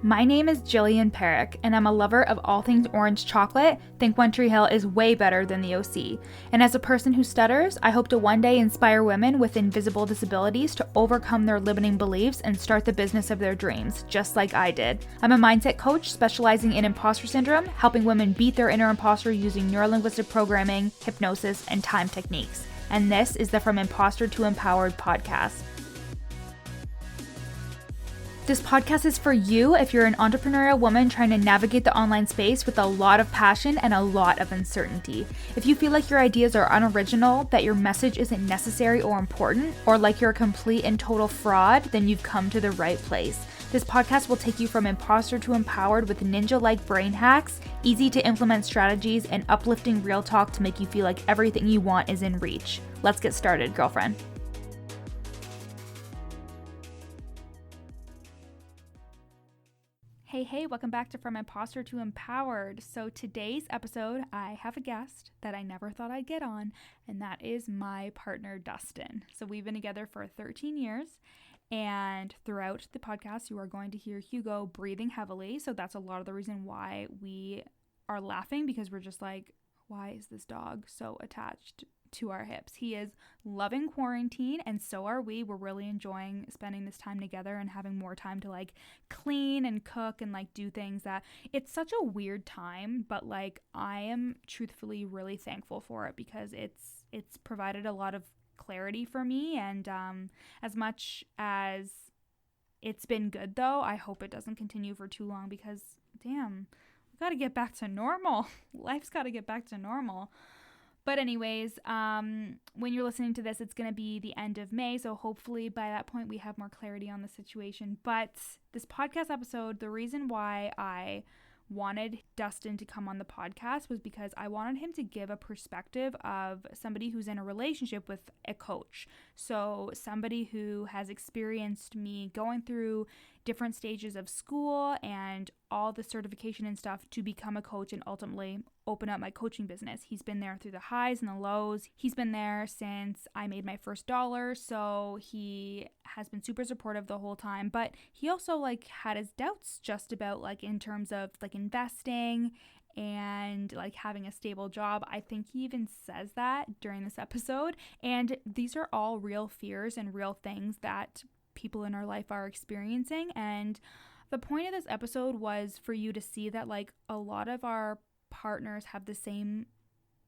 My name is Jillian Perrick, and I'm a lover of all things orange chocolate. Think One Tree Hill is way better than the OC. And as a person who stutters, I hope to one day inspire women with invisible disabilities to overcome their limiting beliefs and start the business of their dreams, just like I did. I'm a mindset coach specializing in imposter syndrome, helping women beat their inner imposter using neurolinguistic programming, hypnosis, and time techniques. And this is the From Imposter to Empowered podcast. This podcast is for you if you're an entrepreneurial woman trying to navigate the online space with a lot of passion and a lot of uncertainty. If you feel like your ideas are unoriginal, that your message isn't necessary or important, or like you're a complete and total fraud, then you've come to the right place. This podcast will take you from imposter to empowered with ninja-like brain hacks, easy to implement strategies, and uplifting real talk to make you feel like everything you want is in reach. Let's get started, girlfriend. Hey, welcome back to From Imposter to Empowered. So today's episode, I have a guest that I never thought I'd get on, and that is my partner, Dustin. So we've been together for 13 years, and throughout the podcast, you are going to hear Hugo breathing heavily. So that's a lot of the reason why we are laughing, because we're just like, why is this dog so attached to our hips? He is loving quarantine, and so are we. We're really enjoying spending this time together and having more time to like clean and cook and like do things that it's such a weird time, but like I am truthfully really thankful for it because it's provided a lot of clarity for me. And as much as it's been good though, I hope it doesn't continue for too long because damn, we got to get back to normal. Life's got to get back to normal. But anyways, when you're listening to this, it's going to be the end of May. So hopefully by that point, we have more clarity on the situation. But this podcast episode, the reason why I wanted Dustin to come on the podcast was because I wanted him to give a perspective of somebody who's in a relationship with a coach. So somebody who has experienced me going through different stages of school and all the certification and stuff to become a coach and ultimately open up my coaching business. He's been there through the highs and the lows. He's been there since I made my first dollar. So he has been super supportive the whole time, but he also like had his doubts just about like in terms of like investing and like having a stable job. I think he even says that during this episode. And these are all real fears and real things that people in our life are experiencing. And the point of this episode was for you to see that like a lot of our partners have the same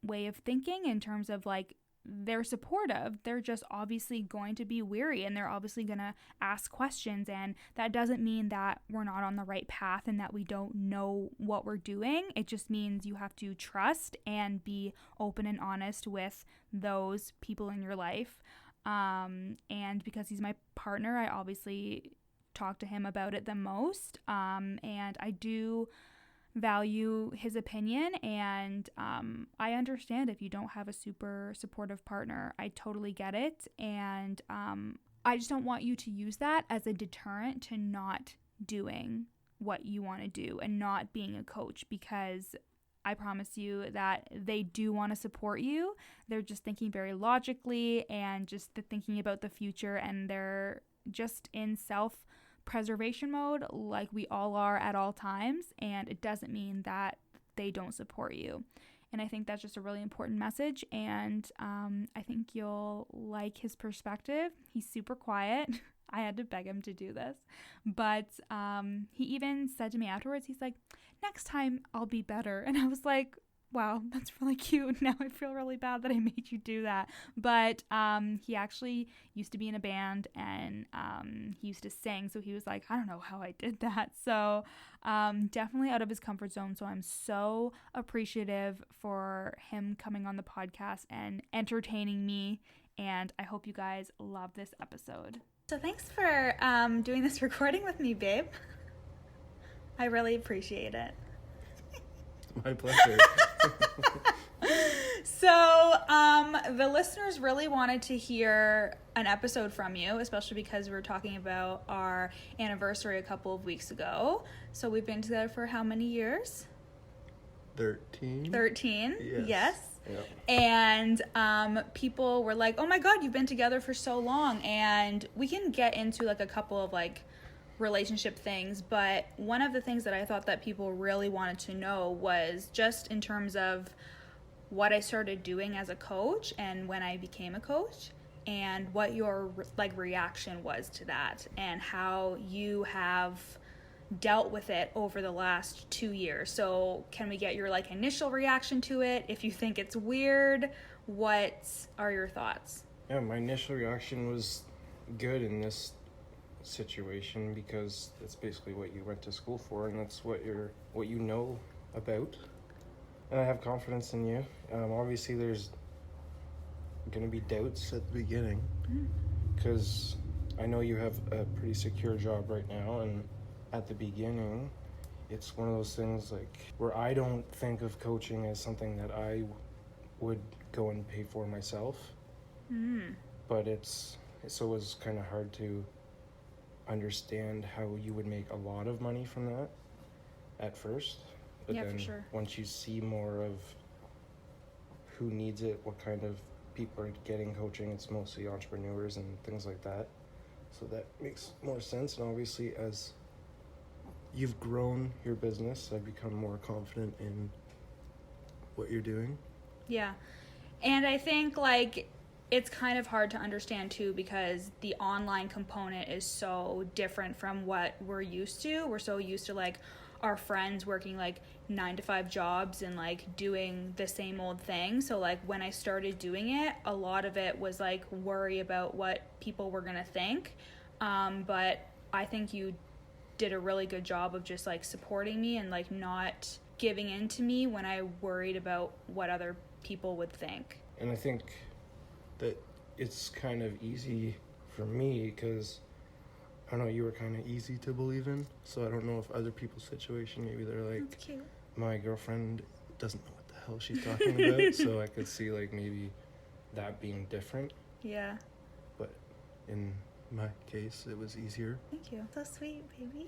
way of thinking in terms of like they're supportive. They're just obviously going to be weary and they're obviously going to ask questions. And that doesn't mean that we're not on the right path and that we don't know what we're doing. It just means you have to trust and be open and honest with those people in your life. And because he's my partner, I obviously talk to him about it the most. And I do value his opinion, and I understand if you don't have a super supportive partner. I totally get it. And I just don't want you to use that as a deterrent to not doing what you want to do and not being a coach, because I promise you that they do want to support you. They're just thinking very logically and just thinking about the future, and they're just in self-preservation mode like we all are at all times, and it doesn't mean that they don't support you. And I think that's just a really important message, and I think you'll like his perspective. He's super quiet. I had to beg him to do this, but he even said to me afterwards, he's like, next time I'll be better. And I was like, wow, that's really cute. Now I feel really bad that I made you do that. But he actually used to be in a band, and he used to sing. So he was like, I don't know how I did that. So definitely out of his comfort zone. So I'm so appreciative for him coming on the podcast and entertaining me. And I hope you guys love this episode. So thanks for doing this recording with me, babe. I really appreciate it. My pleasure. So the listeners really wanted to hear an episode from you, especially because we were talking about our anniversary a couple of weeks ago. So we've been together for how many years? 13. 13, yes. Yep. And people were like, oh my God, you've been together for so long. And we can get into like a couple of like relationship things, but one of the things that I thought that people really wanted to know was just in terms of what I started doing as a coach and when I became a coach, and what your like reaction was to that and how you have dealt with it over the last 2 years. So can we get your like initial reaction to it? If you think it's weird, what are your thoughts? Yeah, my initial reaction was good in this situation because that's basically what you went to school for, and that's what you know about. And I have confidence in you. Obviously, there's gonna be doubts at the beginning because I know you have a pretty secure job right now, and at the beginning, it's one of those things like where I don't think of coaching as something that I would go and pay for myself. But it was kind of hard to understand how you would make a lot of money from that at first. But Yeah, then for sure. once you see more of who needs it, what kind of people are getting coaching, it's mostly entrepreneurs and things like that. So that makes more sense. And obviously, as you've grown your business, I've become more confident in what you're doing. Yeah. And I think like it's kind of hard to understand too because the online component is so different from what we're used to. We're so used to like our friends working like 9-to-5 jobs and like doing the same old thing. So like when I started doing it, a lot of it was like worry about what people were gonna think. But I think you did a really good job of just like supporting me and like not giving in to me when I worried about what other people would think. And I think that it's kind of easy for me because, I don't know, you were kind of easy to believe in. So I don't know if other people's situation, maybe they're like, That's cute. my girlfriend doesn't know what the hell she's talking about. So I could see like maybe that being different. Yeah. But in my case, it was easier. Thank you. So sweet, baby.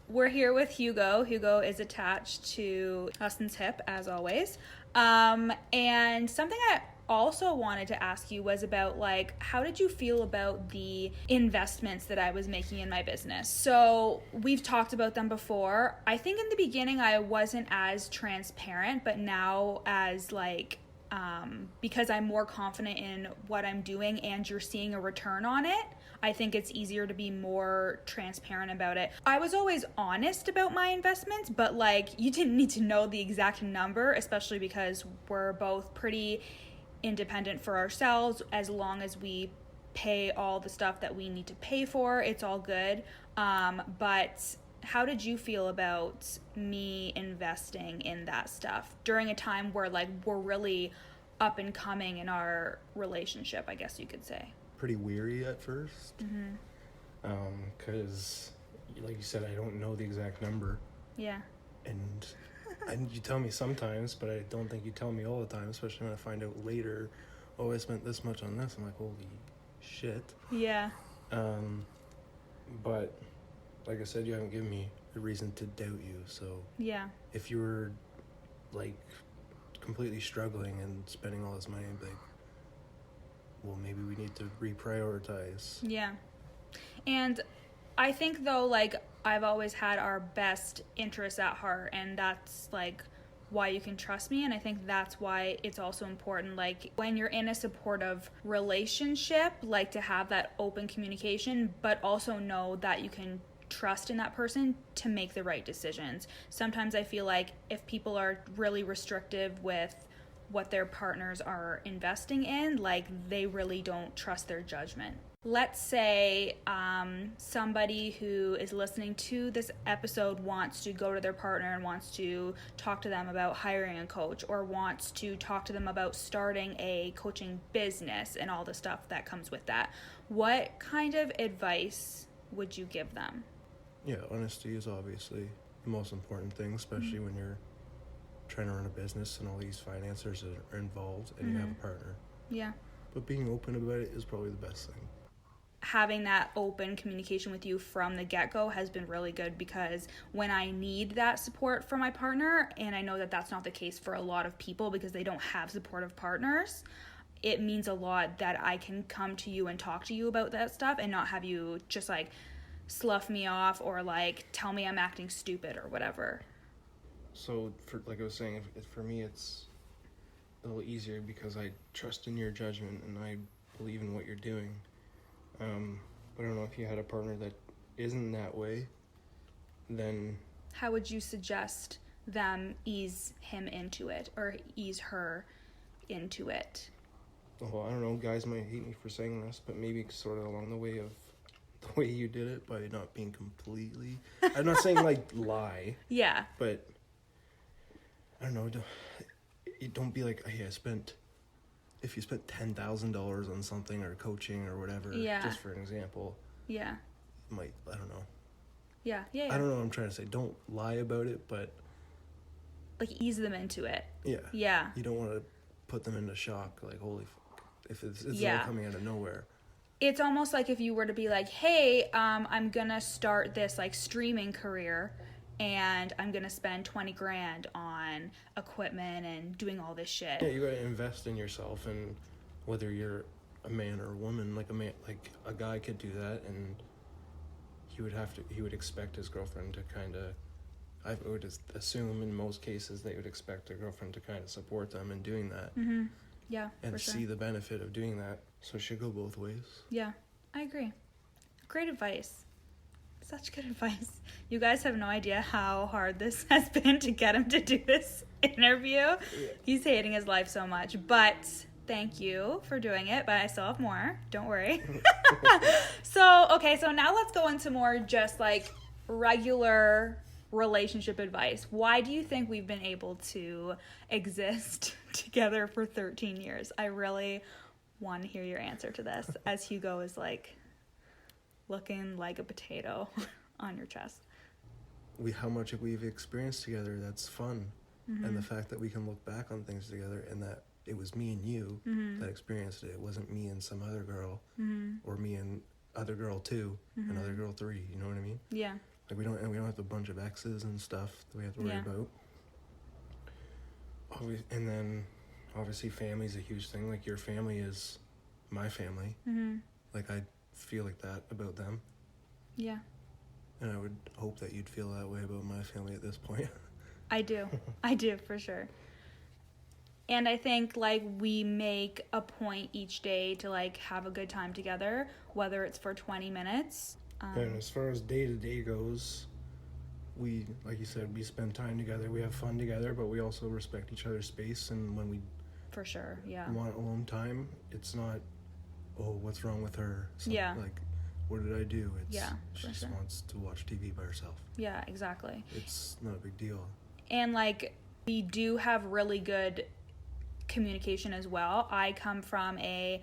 We're here with Hugo. Hugo is attached to Dustin's hip, as always. And something I also wanted to ask you was about like, how did you feel about the investments that I was making in my business? So we've talked about them before. I think in the beginning I wasn't as transparent, but now as like, because I'm more confident in what I'm doing and you're seeing a return on it, I think it's easier to be more transparent about it. I was always honest about my investments, but like you didn't need to know the exact number, especially because we're both pretty independent for ourselves. As long as we pay all the stuff that we need to pay for, it's all good. But how did you feel about me investing in that stuff during a time where like we're really up and coming in our relationship, I guess you could say? Pretty weary at first. Because like you said, I don't know the exact number. Yeah. And you tell me sometimes, but I don't think you tell me all the time, especially when I find out later, oh, I spent this much on this. I'm like, holy shit. Yeah. But like I said, you haven't given me a reason to doubt you. So Yeah. if you were like completely struggling and spending all this money, I'd be like, well, maybe we need to reprioritize. Yeah. And I think though, like I've always had our best interests at heart, and that's like why you can trust me. And I think that's why it's also important, like when you're in a supportive relationship, like to have that open communication, but also know that you can trust in that person to make the right decisions. Sometimes I feel like if people are really restrictive with what their partners are investing in, like they really don't trust their judgment. Let's say somebody who is listening to this episode wants to go to their partner and wants to talk to them about hiring a coach, or wants to talk to them about starting a coaching business and all the stuff that comes with that. What kind of advice would you give them? Yeah, honesty is obviously the most important thing, especially when you're trying to run a business and all these financiers are involved and you have a partner. Yeah. But being open about it is probably the best thing. Having that open communication with you from the get-go has been really good, because when I need that support from my partner, and I know that that's not the case for a lot of people because they don't have supportive partners, it means a lot that I can come to you and talk to you about that stuff and not have you just like slough me off or like tell me I'm acting stupid or whatever. So, like I was saying, for me, it's a little easier because I trust in your judgment and I believe in what you're doing. But I don't know if you had a partner that isn't that way, then... How would you suggest them ease him into it or ease her into it? Well, I don't know, guys might hate me for saying this, but maybe sort of along the way of the way you did it by not being completely... I'm not saying, like, lie. Yeah. But, I don't know, don't be like, hey, if you spent $10,000 on something or coaching or whatever, just for an example, I don't know. Yeah. I don't know what I'm trying to say. Don't lie about it, but... Like, ease them into it. Yeah. Yeah. You don't want to put them into shock, like, holy fuck, if it's all coming out of nowhere. It's almost like if you were to be like, hey, I'm going to start this, like, streaming career, and I'm going to spend 20 grand on equipment and doing all this shit. Yeah, you got to invest in yourself, and whether you're a man or a woman, like a guy could do that, and he would expect his girlfriend to kind of, I would assume in most cases they would expect a girlfriend to kind of support them in doing that. Mm-hmm. Yeah, and for sure. see the benefit of doing that. So it should go both ways. Yeah, I agree. Great advice. Such good advice. You guys have no idea how hard this has been to get him to do this interview. Yeah. He's hating his life so much, but thank you for doing it, but I still have more. Don't worry. So now let's go into more just like regular relationship advice. Why do you think we've been able to exist together for 13 years? I really want to hear your answer to this, as Hugo is like looking like a potato on your chest. How much we've experienced together, that's fun. Mm-hmm. And the fact that we can look back on things together and that it was me and you that experienced it. It wasn't me and some other girl or me and other girl 2 and other girl 3, you know what I mean? Yeah. Like we don't have a bunch of exes and stuff that we have to worry about. And then obviously family's a huge thing. Like your family is my family. Mm-hmm. Like I feel like that about them. Yeah. And I would hope that you'd feel that way about my family at this point. I do. I do, for sure. And I think, like, we make a point each day to, like, have a good time together, whether it's for 20 minutes. And as far as day-to-day goes, we, like you said, we spend time together. We have fun together, but we also respect each other's space. And when we for sure, yeah, want alone time, it's not, oh, what's wrong with her? Like, what did I do? She just wants to watch TV by herself. Yeah, exactly. It's not a big deal. And, like, we do have really good communication as well. I come from a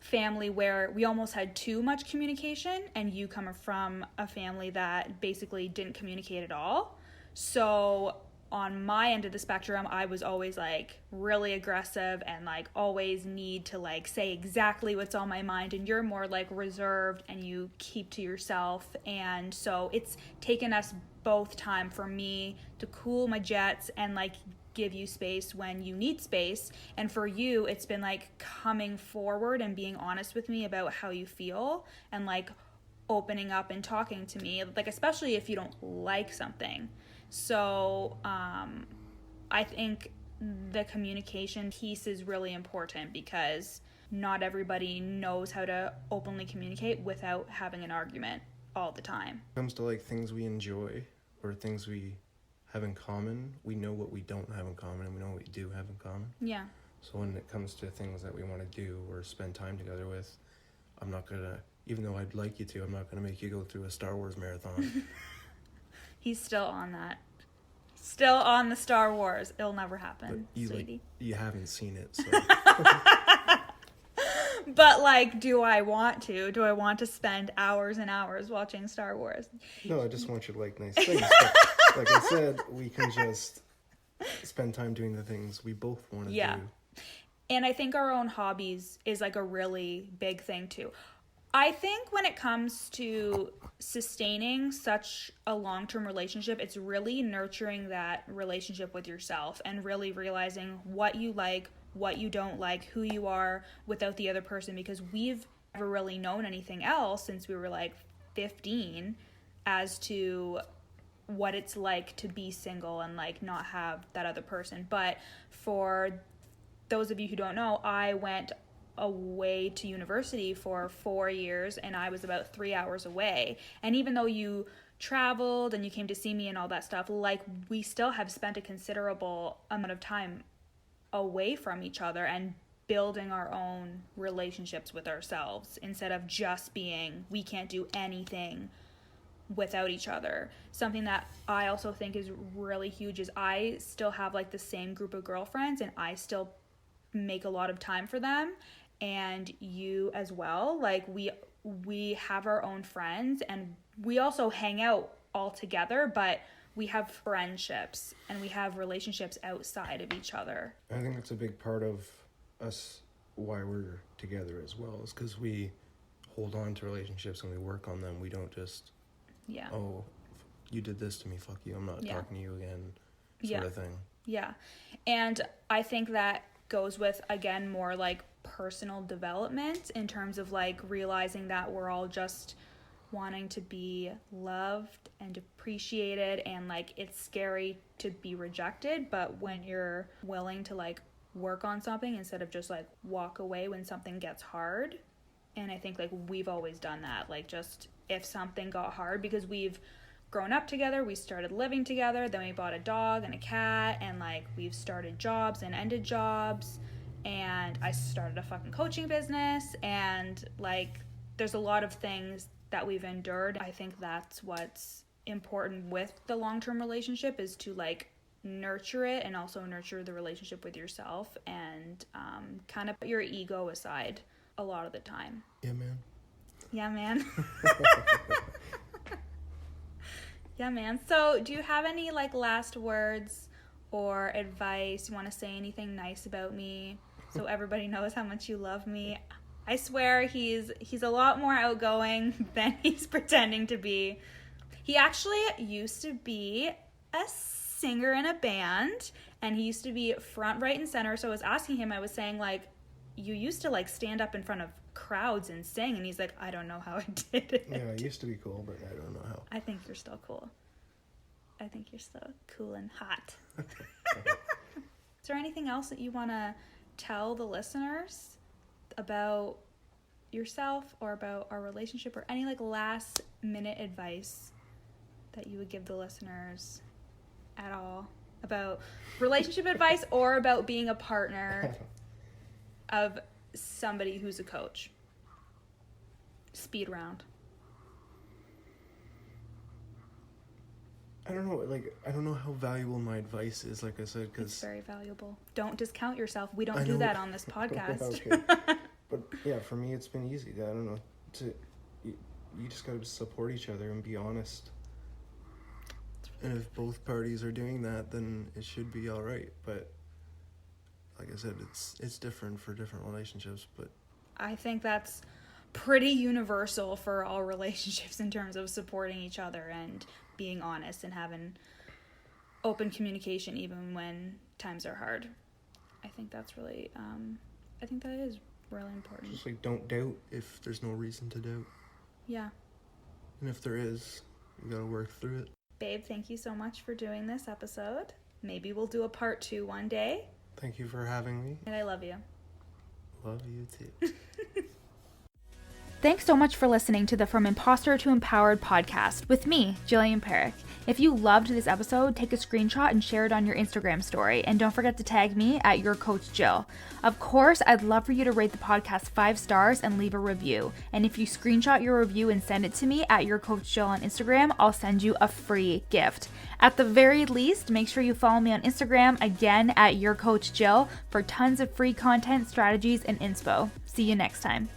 family where we almost had too much communication, and you come from a family that basically didn't communicate at all. So on my end of the spectrum, I was always like really aggressive and like always need to like say exactly what's on my mind, and you're more like reserved and you keep to yourself. And so it's taken us both time for me to cool my jets and like give you space when you need space, and for you it's been like coming forward and being honest with me about how you feel and like opening up and talking to me, like especially if you don't like something. So I think the communication piece is really important because not everybody knows how to openly communicate without having an argument all the time. When it comes to like things we enjoy or things we have in common, we know what we don't have in common and we know what we do have in common. Yeah. So when it comes to things that we want to do or spend time together with, I'm not gonna, even though I'd like you to, I'm not gonna make you go through a Star Wars marathon. He's still on that. Still on the Star Wars. It'll never happen, but sweetie. You haven't seen it, so. But, like, do I want to? Do I want to spend hours and hours watching Star Wars? No, I just want you to like nice things. But like I said, we can just spend time doing the things we both want to do. And I think our own hobbies is, like, a really big thing, too. I think when it comes to sustaining such a long-term relationship, it's really nurturing that relationship with yourself and really realizing what you like, what you don't like, who you are without the other person, because we've never really known anything else since we were like 15 as to what it's like to be single and like not have that other person. But for those of you who don't know, I went away to university for 4 years and I was about 3 hours away. And even though you traveled and you came to see me and all that stuff, like we still have spent a considerable amount of time away from each other and building our own relationships with ourselves instead of just being, we can't do anything without each other. Something that I also think is really huge is I still have like the same group of girlfriends and I still make a lot of time for them, and you as well. Like we have our own friends and we also hang out all together, but we have friendships and we have relationships outside of each other. I think that's a big part of us, why we're together as well, is because we hold on to relationships and we work on them. We don't just, oh, you did this to me, fuck you, I'm not talking to you again, sort of thing. Yeah. And I think that goes with, again, more like personal development in terms of like realizing that we're all just wanting to be loved and appreciated, and like it's scary to be rejected, but when you're willing to like work on something instead of just like walk away when something gets hard. And I think like we've always done that, like just if something got hard, because we've grown up together, we started living together, then we bought a dog and a cat, and like we've started jobs and ended jobs, and I started a fucking coaching business, and like there's a lot of things that we've endured. I think that's what's important with the long-term relationship, is to like nurture it and also nurture the relationship with yourself, and kind of put your ego aside a lot of the time. Yeah, man. Yeah, man. Yeah, man. So do you have any like last words or advice? You want to say anything nice about me so everybody knows how much you love me? I swear he's a lot more outgoing than he's pretending to be. He actually used to be a singer in a band, and he used to be front, right, and center. So I was asking him, I was saying like, you used to like stand up in front of crowds and sing, and he's like, I don't know how I did it. Yeah, I used to be cool, but I don't know how. I think you're still cool. I think you're still cool and hot. Is there anything else that you want to tell the listeners about yourself or about our relationship, or any like last minute advice that you would give the listeners at all about relationship advice or about being a partner of somebody who's a coach? Speed round. I don't know how valuable my advice is, like I said, because it's very valuable. Don't discount yourself. We don't do that on this podcast. Okay. But yeah, for me it's been easy. I don't know, you just gotta support each other and be honest. And if both parties are doing that, then it should be all right. But like I said, it's different for different relationships. But I think that's pretty universal for all relationships in terms of supporting each other and being honest and having open communication even when times are hard. I think that's really, I think that is really important. Just like, don't doubt if there's no reason to doubt. Yeah. And if there is, you gotta work through it. Babe, thank you so much for doing this episode. Maybe we'll do a part 2 one day. Thank you for having me. And I love you. Love you too. Thanks so much for listening to the From Imposter to Empowered podcast with me, Jillian Perrick. If you loved this episode, take a screenshot and share it on your Instagram story. And don't forget to tag me at Your Coach Jill. Of course, I'd love for you to rate the podcast 5 stars and leave a review. And if you screenshot your review and send it to me at Your Coach Jill on Instagram, I'll send you a free gift. At the very least, make sure you follow me on Instagram, again at Your Coach Jill, for tons of free content, strategies, and inspo. See you next time.